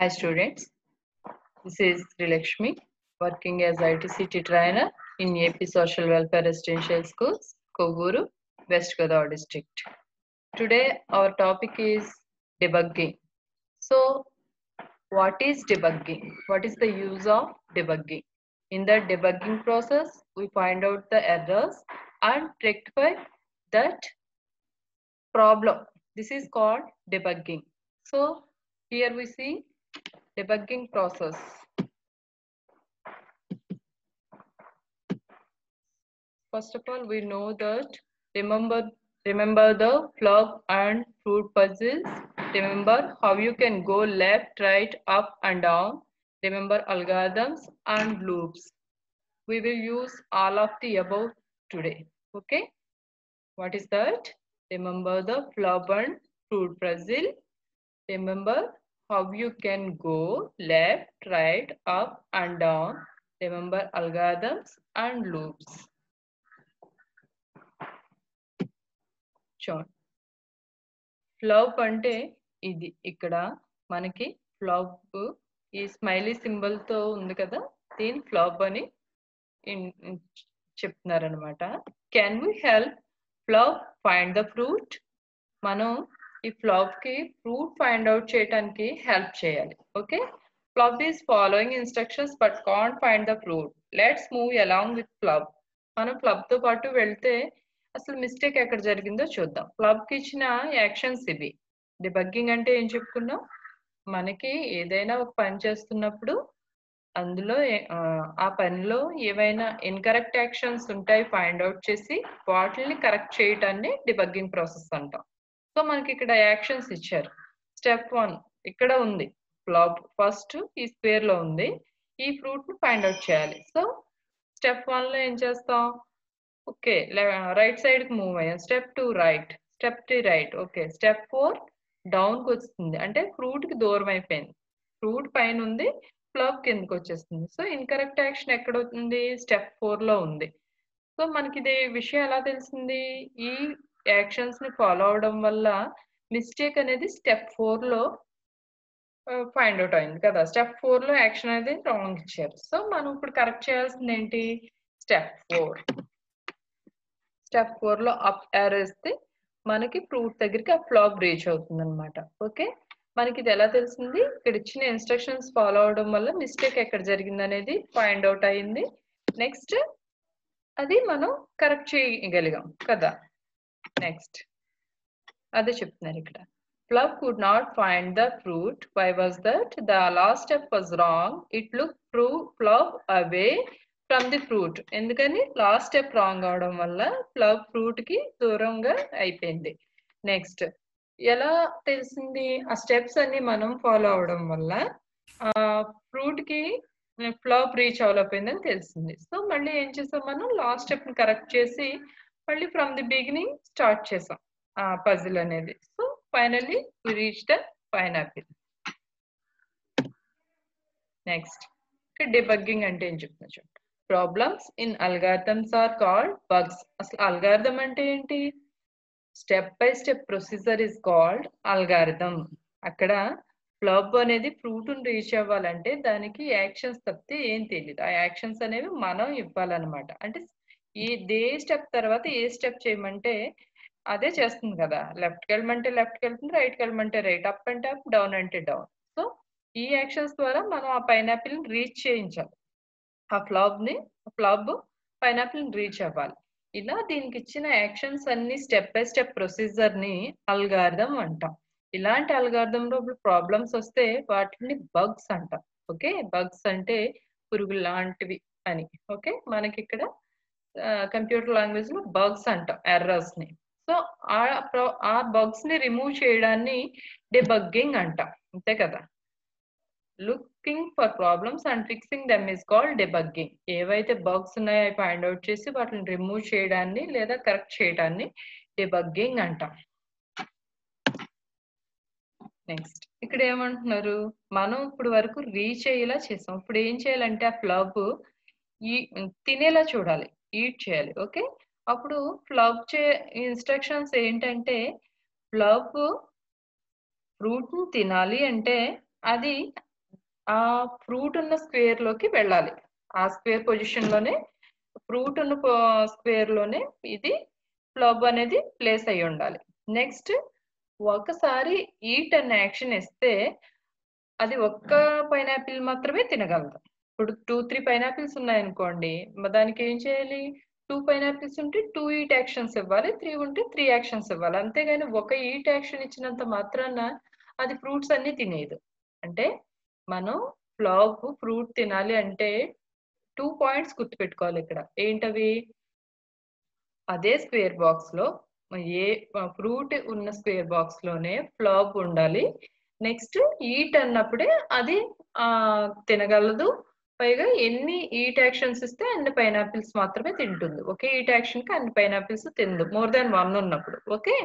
Hi students, this is Srilakshmi working as ITCT trainer in AP Social Welfare Residential Schools, Kovuru, West Godavari district. Today our topic is debugging. So what is debugging? What is the use of debugging? In the debugging process, we find out the errors and rectify that problem. This is called debugging. So here we see debugging process. First of all, we know that remember the flop and fruit puzzles. Remember how you can go left, right, up and down. Remember algorithms and loops. We will use all of the above today. Okay. What is that? Remember the flop and fruit puzzle. Remember how you can go left, right, up and down. Remember algorithms and loops. చూడండి flop అంటే ఇది ఇక్కడ మనకి flop ఈ smiley symbol తో ఉంది కదా దీని ఫ్లప్ అని చెప్తున్నారు అనమాట. Can we help Flup find the fruit? మనం ఈ ఫ్లప్ కి ఫ్రూట్ ఫైండ్ అవుట్ చేయడానికి హెల్ప్ చేయాలి. Okay, Flup is following instructions but can't find the fruit. Let's move along with Flup. మనం ఫ్లప్ తో పాటు వెళ్తే అసలు మిస్టేక్ ఎక్కడ జరిగిందో చూద్దాం. ఫ్లప్ కి ఇచ్చిన యాక్షన్స్ ఇవి. డిబగ్గింగ్ అంటే ఏం చెప్పుకున్నాం? మనకి ఏదైనా ఒక పని చేస్తున్నప్పుడు అందులో ఆ పనిలో ఏవైనా ఇన్కరెక్ట్ యాక్షన్స్ ఉంటాయి ఫైండ్ అవుట్ చేసి వాటిని కరెక్ట్ చేయటాన్ని డిబగ్గింగ్ ప్రాసెస్ అంటాం. సో మనకి ఇక్కడ యాక్షన్స్ ఇచ్చారు. స్టెప్ 1 ఇక్కడ ఉంది. ఫ్లప్ ఫస్ట్ ఈ స్క్వేర్ లో ఉంది. ఈ ఫ్రూట్ ని ఫైండ్ అవుట్ చేయాలి. సో స్టెప్ 1 లో ఏం చేస్తాం? ఓకే, రైట్ సైడ్ కి మూవ్ అయ్యాం. Step 2 right, step 3 right. Okay, step 4 down కి వస్తుంది, అంటే ఫ్రూట్ కి దూరం అయిపోయింది. ఫ్రూట్ పైన ఉంది, ఫ్లప్ కిందకి వచ్చేస్తుంది. సో ఇన్కరెక్ట్ యాక్షన్ ఎక్కడ ఉంది? స్టెప్ 4 లో ఉంది. సో మనకి ఇది విషయం ఎలా తెలిసింది? ఈ యాక్షన్స్ ని ఫాలో అవడం వల్ల మిస్టేక్ అనేది స్టెప్ 4 లో ఫైండ్ అవుట్ అయింది కదా. స్టెప్ 4 లో యాక్షన్ అనేది రాంగ్ ఇచ్చారు. సో మనం ఇప్పుడు కరెక్ట్ చేయాల్సింది ఏంటి? స్టెప్ 4. స్టెప్ 4 లో అప్ యారో ఇస్తే మనకి ఫ్రూట్ దగ్గరికి ఆ ఫ్లాప్ రీచ్ అవుతుంది అనమాట. ఓకే, మనకి ఇది ఎలా తెలిసింది? ఇక్కడ ఇచ్చిన ఇన్స్ట్రక్షన్స్ ఫాలో అవడం వల్ల మిస్టేక్ ఎక్కడ జరిగింది అనేది ఫైండ్ అవుట్ అయింది. నెక్స్ట్ అది మనం కరెక్ట్ చేయగలిగాం కదా. నెక్స్ట్ అదే చెప్తున్నారు ఇక్కడ. Plug could not find the fruit. Why was that? The last step was wrong. It looked plug away from the fruit. ఎందుకని? లాస్ట్ స్టెప్ రాంగ్ అవడం వల్ల ప్లగ్ ఫ్రూట్ కి దూరంగా అయిపోయింది. నెక్స్ట్ ఎలా తెలిసింది? ఆ స్టెప్స్ అన్ని మనం ఫాలో అవడం వల్ల ఫ్రూట్ కి ఫ్లప్ రీచ్ అవ్వలేకపోయిందని తెలిసింది. సో మళ్ళీ ఏం చేసాం? మనం లాస్ట్ స్టెప్ ని కరెక్ట్ చేసి మళ్ళీ ఫ్రమ్ ది బిగినింగ్ స్టార్ట్ చేసాం ఆ పజిల్ అనేది. So finally we reached the pineapple. Next, debugging అంటే ఏం చెప్తున్నా చూడండి. Problems in algorithms are called bugs. అసలు algorithm అంటే ఏంటి? Step by step procedure is called algorithm. అక్కడ ఫ్లప్ అనేది ఫ్రూట్ రీచ్ అవ్వాలంటే దానికి యాక్షన్స్ తప్పితే ఏం తెలియదు. ఆ యాక్షన్స్ అనేవి మనం ఇవ్వాలన్నమాట. అంటే ఏ స్టెప్ తర్వాత ఏ స్టెప్ చేయమంటే అదే చేస్తుంది కదా. లెఫ్ట్కి వెళ్ళమంటే లెఫ్ట్కి వెళ్తుంది, రైట్కి వెళ్ళమంటే రైట్, అప్ అంటే అప్, డౌన్ అంటే డౌన్. సో ఈ యాక్షన్స్ ద్వారా మనం ఆ పైనాపిల్ ని రీచ్ చేయించాలి. ఆ ఫ్లప్ పైనాపిల్ ని రీచ్ అవ్వాలి. ఇలా దీనికి ఇచ్చిన యాక్షన్స్ అన్ని స్టెప్ బై స్టెప్ ప్రొసీజర్ ని అల్గారిథం అంటాం. ఇలాంటి అల్గారిథం లో ప్రాబ్లమ్స్ వస్తే వాటిని బగ్స్ అంటాం. ఓకే, బగ్స్ అంటే పురుగులు లాంటివి అని. ఓకే, మనకి ఇక్కడ కంప్యూటర్ లాంగ్వేజ్ లో బగ్స్ అంటాం ఎర్రర్స్ ని. సో ఆ బగ్స్ ని రిమూవ్ చేయడాన్ని డిబగ్గింగ్ అంటాం, అంతే కదా. Looking for problems and fixing them is called debugging. ఏవైతే బగ్స్ ఉన్నాయో అవి ఫైండ్ అవుట్ చేసి వాటిని రిమూవ్ చేయడాన్ని లేదా కరెక్ట్ చేయడాన్ని డిబగ్గింగ్ అంటాం. నెక్స్ట్ ఇక్కడ ఏమంటున్నారు? మనం ఇప్పుడు వరకు రీచ్ అయ్యేలా చేసాం. ఇప్పుడు ఏం చేయాలంటే ఆ ఫ్లప్ తినేలా చూడాలి, ఈట్ చేయాలి. ఓకే, అప్పుడు ఫ్లప్ ఇన్స్ట్రక్షన్స్ ఏంటంటే ఫ్లప్ ఫ్రూట్ ని తినాలి అంటే అది ఆ ఫ్రూట్ ఉన్న స్క్వేర్ లోకి వెళ్ళాలి. ఆ స్క్వేర్ పొజిషన్ లోనే ఫ్రూట్ ఉన్న స్క్వేర్ లోనే ఇది ఫ్లవ్ అనేది ప్లేస్ అయి ఉండాలి. నెక్స్ట్ ఒకసారి ఈట్ అనే యాక్షన్ ఇస్తే అది ఒక్క పైనాపిల్ మాత్రమే తినగలదు. ఇప్పుడు 2, 3 పైనాపిల్స్ ఉన్నాయనుకోండి, దానికి ఏం చేయాలి? 2 పైనాపిల్స్ ఉంటే 2 ఈట్ యాక్షన్స్ ఇవ్వాలి. 3 ఉంటే 3 యాక్షన్స్ ఇవ్వాలి. అంతేగాని ఒక ఈట్ యాక్షన్ ఇచ్చినంత మాత్రాన అది ఫ్రూట్స్ అన్ని తినేయదు. అంటే మనం ఫ్రూట్ తినాలి అంటే 2 పాయింట్స్ గుర్తుపెట్టుకోవాలి ఇక్కడ. ఏంటవి? అదే స్క్వేర్ బాక్స్ లో ఏ ఫ్రూట్ ఉన్న స్క్వేర్ బాక్స్ లోనే ఫ్లవ్ ఉండాలి. నెక్స్ట్ ఈట్ అన్నప్పుడే అది తినగలదు. పైగా ఎన్ని ఈట్ యాక్షన్స్ ఇస్తే అన్ని పైనాపిల్స్ మాత్రమే తింటుంది. ఒకే ఈట్ యాక్షన్ కి అన్ని పైనాపిల్స్ తిందు. మోర్ దాన్ 1 ఉన్నప్పుడు. ఓకే,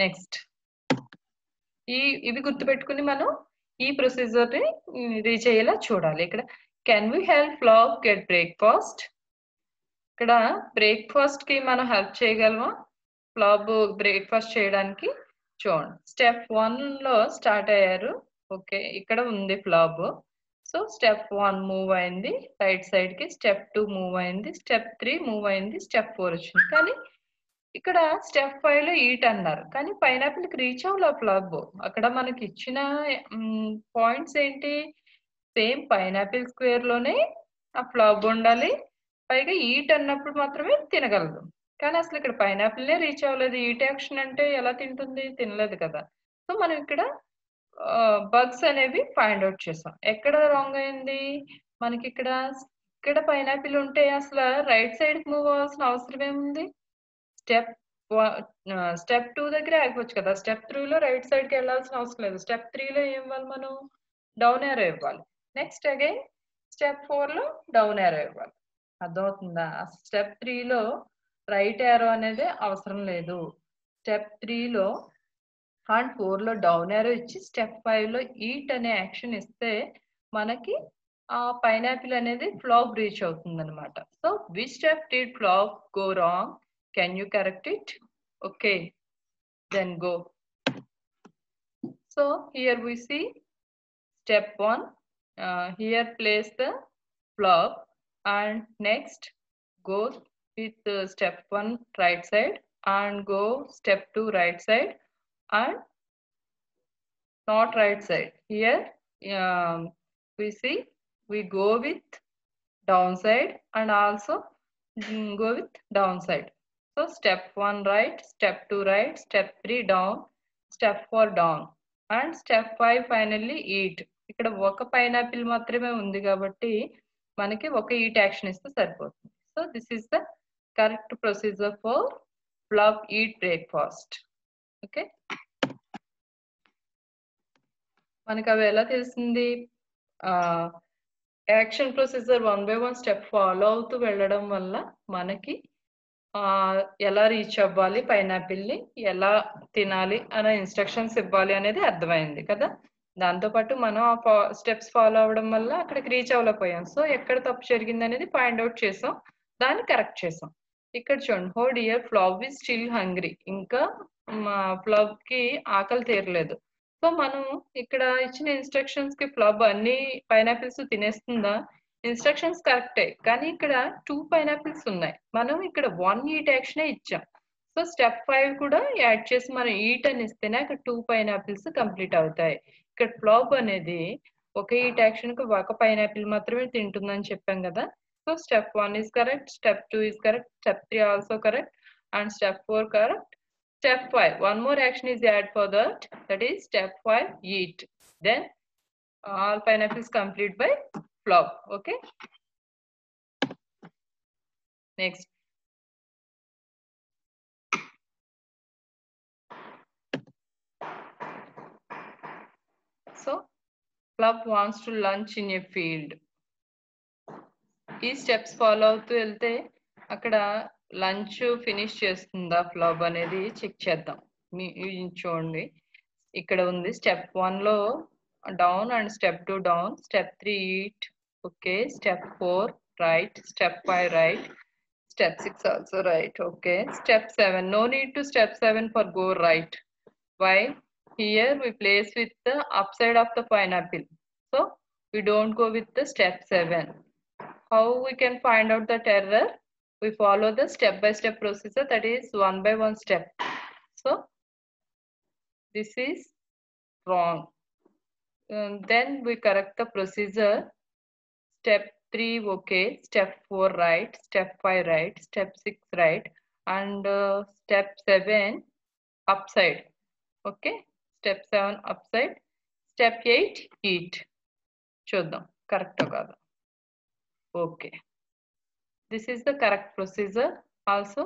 నెక్స్ట్ ఇవి గుర్తుపెట్టుకుని మనం ఈ ప్రొసీజర్ ని రీచ్ అయ్యేలా చూడాలి. ఇక్కడ can we help Flav get breakfast? ఇక్కడ బ్రేక్ఫాస్ట్ కి మనం హెల్ప్ చేయగలమా? ఫ్లవ్ బ్రేక్ఫాస్ట్ చేయడానికి చూడండి. స్టెప్ 1 లో స్టార్ట్ అయ్యారు. ఓకే, ఇక్కడ ఉంది ఫ్లవ్. సో స్టెప్ 1 మూవ్ అయింది రైట్ సైడ్ కి, స్టెప్ 2 మూవ్ అయింది, స్టెప్ 3 మూవ్ అయింది, స్టెప్ 4 వచ్చింది. కానీ ఇక్కడ స్టెప్ 5 లో ఈట్ అన్నారు, కానీ పైనాపిల్ కి రీచ్ అవ్వాలి ఫ్లవ్. అక్కడ మనకి ఇచ్చిన పాయింట్స్ ఏంటి? సేమ్ పైనాపిల్ స్క్వేర్ లోనే ఆ ఫ్లవ్ ఉండాలి. పైగా ఈట్ అన్నప్పుడు మాత్రమే తినగలదు. కానీ అసలు ఇక్కడ పైనాపిల్ రీచ్ అవ్వలేదు. ఈట్ యాక్షన్ అంటే ఎలా తింటుంది? తినలేదు కదా. సో మనం ఇక్కడ బగ్స్ అనేవి ఫైండ్ అవుట్ చేసాం. ఎక్కడ రాంగ్ అయింది మనకి? ఇక్కడ పైనాపిల్ ఉంటే అసలు రైట్ సైడ్ కి మూవ్ అవ్వాల్సిన అవసరం ఏముంది? స్టెప్ 2 దగ్గర ఆగిపోవచ్చు కదా. స్టెప్ 3 లో రైట్ సైడ్ కి వెళ్ళాల్సిన అవసరం లేదు. స్టెప్ 3 లో ఏం ఇవ్వాలి మనం? డౌన్ యారో ఇవ్వాలి. నెక్స్ట్ అగైన్ స్టెప్ 4 లో డౌన్ యారో ఇవ్వాలి. అర్థమవుతుందా? స్టెప్ 3 లో రైట్ యారో అనేది అవసరం లేదు. స్టెప్ 3 లో అండ్ 4 లో డౌన్ యారో ఇచ్చి స్టెప్ 5 లో ఈట్ అనే యాక్షన్ ఇస్తే మనకి ఆ పైనాపిల్ అనేది ఫ్లవ్ రీచ్ అవుతుంది అనమాట. So which step did Flav go wrong? Can you correct it? Okay, then go. So here we see step 1, here place the flop and next go with step 1 right side and go step 2 right side and not right side. Here we see we go with downside and also go with downside. So step 1 right, step 2 right, step 3 down, step 4 down and step 5 finally eat. ఇక్కడ ఒక pineapple మాత్రమే ఉంది కాబట్టి మనకి ఒక eat action ఇస్తే సరిపోతుంది. So this is the correct procedure for flow eat breakfast. Okay, మనకి అవి ఎలా తెలిసింది? Action procedure 1 by 1 step follow అవుతూ వెళ్ళడం వల్ల మనకి ఎలా రీచ్ అవ్వాలి, పైనాపిల్ ని ఎలా తినాలి అనే ఇన్స్ట్రక్షన్స్ ఇవ్వాలి అనేది అర్థమైంది కదా. దాంతోపాటు మనం ఆ స్టెప్స్ ఫాలో అవ్వడం వల్ల అక్కడికి రీచ్ అవ్వలేకపోయాం. సో ఎక్కడ తప్పు జరిగింది అనేది ఫైండ్ అవుట్ చేసాం, దాన్ని కరెక్ట్ చేసాం. ఇక్కడ చూడండి, హో dear flow is still hungry. ఇంకా మా ఫ్లవ్ కి ఆకలి తీరలేదు. సో మనం ఇక్కడ ఇచ్చిన ఇన్స్ట్రక్షన్స్ కి ఫ్లవ్ అన్ని పైనాపిల్స్ తినేస్తుందా? ఇన్స్ట్రక్షన్స్ కరెక్టే, కానీ ఇక్కడ 2 పైనాపిల్స్ ఉన్నాయి. మనం ఇక్కడ 1 ఈట్ యాక్షన్ ఇచ్చాం. సో స్టెప్ 5 కూడా యాడ్ చేసి మనం ఈట్ అని ఇస్తేనే అక్కడ 2 పైనాపిల్స్ కంప్లీట్ అవుతాయి. ఇక్కడ ఫ్లాప్ అనేది ఒక ఈట్ యాక్షన్ కి ఒక పైనాపిల్ మాత్రమే తింటుందని చెప్పాం కదా. So step 1 is correct, step 2 is correct, step 3 also correct and step 4 correct. Step 5, one more action is added for that is step 5 eat. Then all pineapples complete by flop. Okay, next. So flop wants to lunch in a field. ఈ steps follow అవుతూ వెళ్తే అక్కడ lunch finish చేస్తుందా flow అనేది check చేద్దాం. చూడండి, ఇక్కడ ఉంది స్టెప్ 1 లో down and step 2 down, step 3 eat, okay, step 4 right, step 5 right, step 6 also right. Okay, step 7, no need to step 7 for go right. Why? Here we place with the upside of the pineapple. So we don't go with the step 7. How we can find out that error? We follow the step-by-step procedure, that is one by one step. So this is wrong. Then we correct the procedure. Step 3 okay, step 4 right, step 5 right, step 6 right, and step 7 upside. Okay, step 7 upside, step 8 eat. చూద్దాం కరెక్టో కాదు. Okay, this is the correct procedure. Also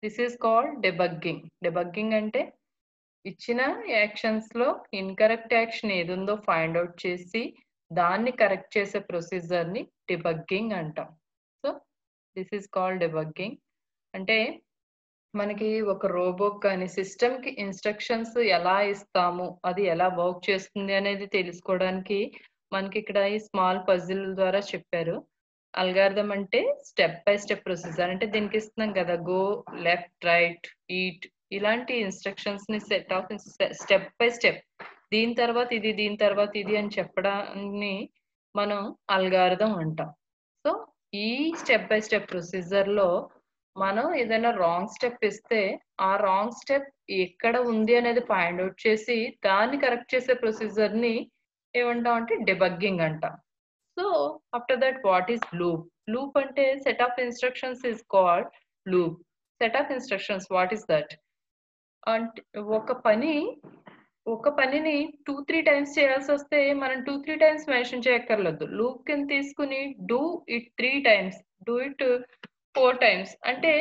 this is called debugging. Debugging అంటే ఇచ్చిన actions లో incorrect action ఏది ఉందో find out చేసి దాన్ని కరెక్ట్ చేసే ప్రొసీజర్ ని డిబగ్గింగ్ అంటాం. So this is called debugging. అంటే మనకి ఒక రోబోట్ కానీ సిస్టమ్ కి ఇన్స్ట్రక్షన్స్ ఎలా ఇస్తాము, అది ఎలా వర్క్ చేస్తుంది అనేది తెలుసుకోవడానికి మనకి ఇక్కడ ఈ స్మాల్ పజిల్ ద్వారా చెప్పారు. అల్గారిథం అంటే స్టెప్ బై స్టెప్ ప్రొసీజర్. అంటే దీనికి ఇస్తున్నాం కదా, గో లెఫ్ట్ రైట్ ఈట్, ఇలాంటి ఇన్స్ట్రక్షన్స్ ని set of step by step, దీని తర్వాత ఇది దీని తర్వాత ఇది అని చెప్పడాన్ని మనం అల్గారిథం అంటాం. సో ఈ స్టెప్ బై స్టెప్ ప్రొసీజర్ లో మనం ఏదైనా రాంగ్ స్టెప్ ఇస్తే ఆ రాంగ్ స్టెప్ ఎక్కడ ఉంది అనేది ఫైండ్ అవుట్ చేసి దాన్ని కరెక్ట్ చేసే ప్రొసీజర్ ని ఏమంటాం అంటే డిబగ్గింగ్ అంటాం. So after that what is loop? Loop అంటే set of instructions is called loop. Set of instructions what is that? అంటే ఒక పనిని 2-3 టైమ్స్ చేయాల్సి వస్తే మనం 2-3 టైమ్స్ మెన్షన్ చేయక్కర్లేదు. లూప్ కింద తీసుకుని do it 3 times, do it 4 times అంటే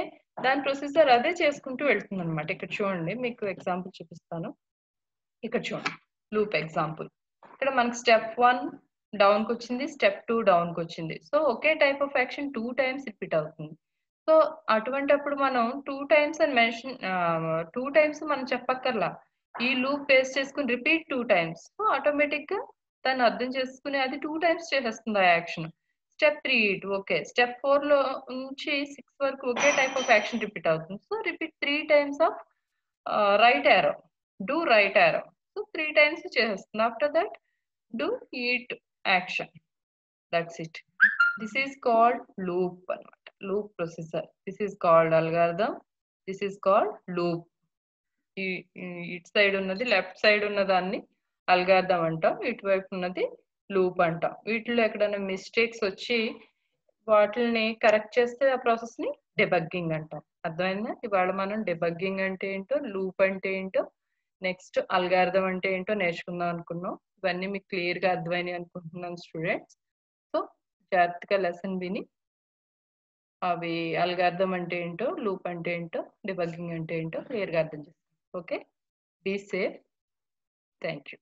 దాని ప్రొసీజర్ అదే చేసుకుంటూ వెళ్తుంది అనమాట. ఇక్కడ చూడండి, మీకు ఎగ్జాంపుల్ చూపిస్తాను. ఇక్కడ చూడండి లూప్ ఎగ్జాంపుల్. ఇక్కడ మనకి స్టెప్ 1 డౌన్ కి వచ్చింది, స్టెప్ 2 డౌన్ కి వచ్చింది. So okay type of action 2 times repeat అవుతుంది. సో అటువంటప్పుడు మనం 2 టైమ్స్ అని మెన్షన్ 2 టైమ్స్ మనం చెప్పక్కర్లా, ఈ లూప్ బేస్ చేసుకుని రిపీట్ 2 టైమ్స్. సో ఆటోమేటిక్ గా దాన్ని అర్థం చేసుకుని అది 2 టైమ్స్ చేసేస్తుంది ఆ action. Step 3 it okay, step 4 లో నుంచి 6 వరకు ఒకే టైప్ ఆఫ్ యాక్షన్ రిపీట్ అవుతుంది. So repeat 3 times of right arrow, do right arrow. So 3 times చేసేస్తుంది. After that do it action. That's it. This is called loop అన్నమాట. Loop procedure. This is called algorithm, this is called loop. ఇటు side ఉన్నది, left side ఉన్న దాన్ని algorithm అంటాం, ఇటువైపు ఉన్నది loop అంటాం. వీటిలో ఎక్కడైనా మిస్టేక్స్ వచ్చి వాటిని కరెక్ట్ చేస్తే ఆ ప్రాసెస్ ని డిబగ్గింగ్ అంటాం. అర్థమైందా? ఇవాళ మనం డిబగ్గింగ్ అంటే ఏంటో, లూప్ అంటే ఏంటో, నెక్స్ట్ అల్గారిథం అంటే ఏంటో నేర్చుకుందాం అనుకున్నాం. ఇవన్నీ మీకు క్లియర్ గా అర్థమైనాయి అనుకుంటున్నాను స్టూడెంట్స్. సో జాగ్రత్తగా లెసన్ విని అవి అల్గారిథం అంటే ఏంటో, లూప్ అంటే ఏంటో, డిబగ్గింగ్ అంటే ఏంటో క్లియర్ గా అర్థం చేసుకోండి. Okay, be safe. Thank you.